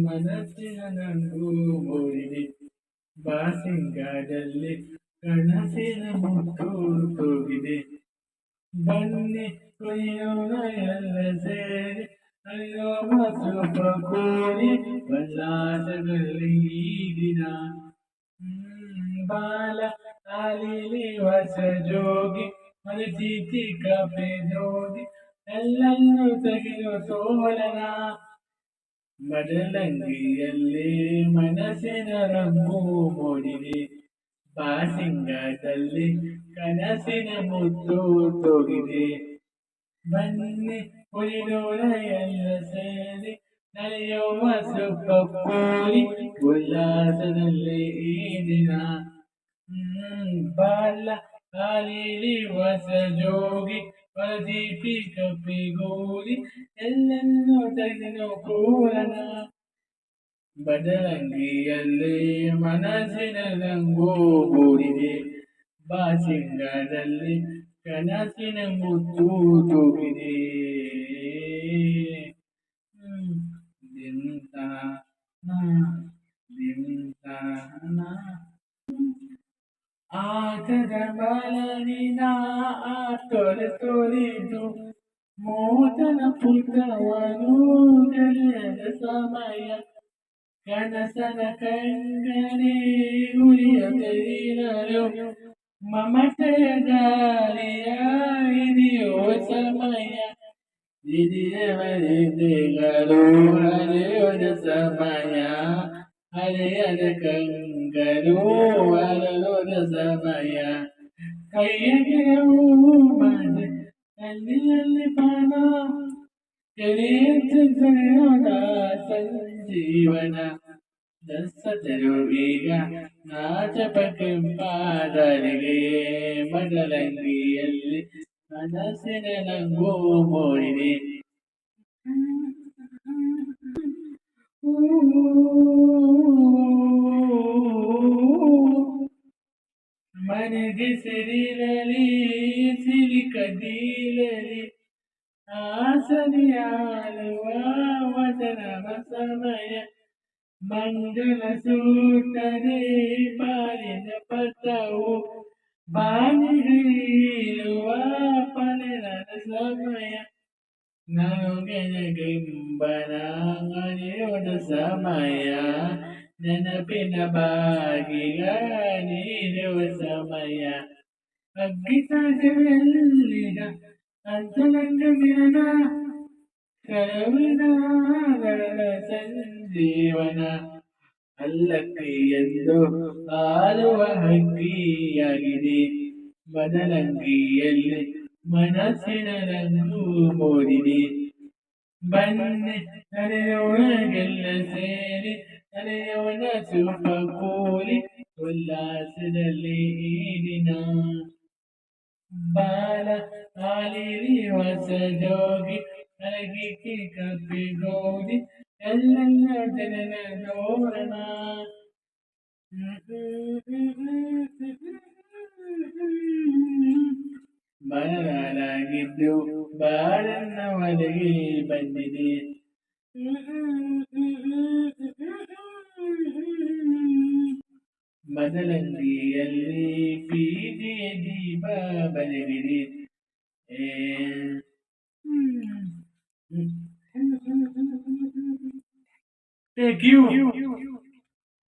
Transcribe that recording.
ಮನಸ್ಸಿನ ನಂಗೂ ಮೂಡಿದೆ ಬಾಸಿಂಗಾದಲ್ಲಿ ಕನಸಿನ ಮುತ್ತು ತೂಗಿದೆ ಬನ್ನಿ ಕುಯ್ಯೋಣ ಎಲ್ಲ ಸೇರಿ ಅಯ್ಯೋ ಸ್ವಲ್ಪ ಕೋರಿ ಉಲ್ಲಾಸದಲ್ಲಿ ಈ ದಿನ ಬಾಲ ಆಲಿಲಿ ಹೊಸ ಜೋಗಿ ಮನಚೀತಿ ಕಪೆ ಜೋಗಿ ಎಲ್ಲನ್ನು ತೆಗೆಯುವ ಸೋಲನ ಬದಲಂಗಿಯಲ್ಲಿ ಮನಸ್ಸಿನ ರಂಗು ಮೂಡಿದೆ ಬಾಸಿಂಗದಲ್ಲಿ ಕನಸಿನ ಮುತ್ತು ತೋಗಿದೆ ಬನ್ನಿ ಉಳಿದೋಳ ಎಲ್ಲ ಸೇರಿ ನಡೆಯುವ ಸ್ವಲ್ಪ ಕೋರಿ ಉಲ್ಲಾಸದಲ್ಲಿ ಈ ದಿನ ಬಾಲ ಕಾಲಿಲಿ ಹೊಸ ಜೋಗಿ ಹೊರದೀಪಿ ಕಪ್ಪಿಗೂಡಿ ಎಲ್ಲೆನ್ನೂ ತೆಗೆದು ಕೂರನ ಬದರಂಗಿಯಲ್ಲಿ ಮನಸ್ಸಿನ ರಂಗು ಮೂಡಿದೆ ಬಾಸಿಂಗದಲ್ಲಿ ಕನಸಿನ ಮುತ್ತು ತೂಗಿದೆ ದಿಂತ ದಿಂತ ಆಟದ ಬಾಲನಿನ ತೊರೆದು ಮೋತನ ಪುಟವನು ಗೆಳೆಯದ ಸಮಯ ಕನಸನ ಕಂಗನೆ ಉಳಿಯದಿರಲು ಮಮತೆಯ ದಾರಿಯ ಹಿಡಿಯುವ ಸಮಯ ಹಿಡಿಯವರಿದ್ದೆಗಳು ಹರಿಯೋದ ಸಮಯ ಹರಿಯದ ಕಂಗರು ಅರಳೋದ ಸಮಯ ಕೈಯ ಗಿರವು ಮಾದೆ ಅಲ್ಲಿ ಪಾನ ಕೆರೆಯೋದ ಸಂಜೀವನ ದಸದರು ಈಗ ನಾಚಪ ಕೆಂಪಾದರಿಗೆ ಬದಲಂಗಿಯಲ್ಲಿ ಮನಸ್ಸಿನ ನಂಗು ಮೂಡಿದೆ ಮನೆಗೆ ಸಿರಿರಲಿ ಸಿರಿ ಕದೀಲಲಿ ಆಸನಿಯಾಳುವ ವಚನವ ಸಮಯ ಮಂಗಲ ಸೂಟನೆ ಬಾಲಿನ ಪಥವು ಬಾನಿಗಿರುವ ಪನೆರನ ಸಮಯ ನನಗೆಂಬನ ಅರಿಯೋದ ಸಮಯ ನೆನಪಿನ ಬಾಗಿಲ ನೀಡುವ ಸಮಯ ಅಗ್ಗಿತಾಜವೆಲ್ಲಿಗ ಅಂತರಂಗ ಮಿಲನ ಕರವಿನ ಸಂಜೀವನ ಅಲ್ಲಕ್ಕಿ ಎಂದು ಆಳುವ ಹಕ್ಕಿಯಾಗಿದೆ ಬದಲಂಗಿಯಲ್ಲಿ ಮನಸ್ಸಿನ ರಂಗು ಮೂಡಿದೆ ಬನ್ನಿ ನಡೆಯೋಣಗೆಲ್ಲ ಸೇರಿ ನಡೆಯೋಣ ಸುಖ ಕೂಲಿ ಉಲ್ಲಾಸದಲ್ಲಿ ಈ ದಿನ ಬಾಲ ಆಲಿರಿ ಹೊಸ ಜೋಗಿ ಅರಗಿಕ್ಕಿ ಕಪ್ಪಿಗೋಡಿ ಎಲ್ಲೆಲ್ಲ ಜನನ ನೋಡೋಣ ಬರಲಾಗಿದ್ದು ಬಾಳನ್ನ ಒದಗಿ ಬಂದಿದೆ ಬದಲಂಗಿಯಲ್ಲಿ ಬೀದಿಯ ದೀಪ ಬಲಗಿದೆ Thank you.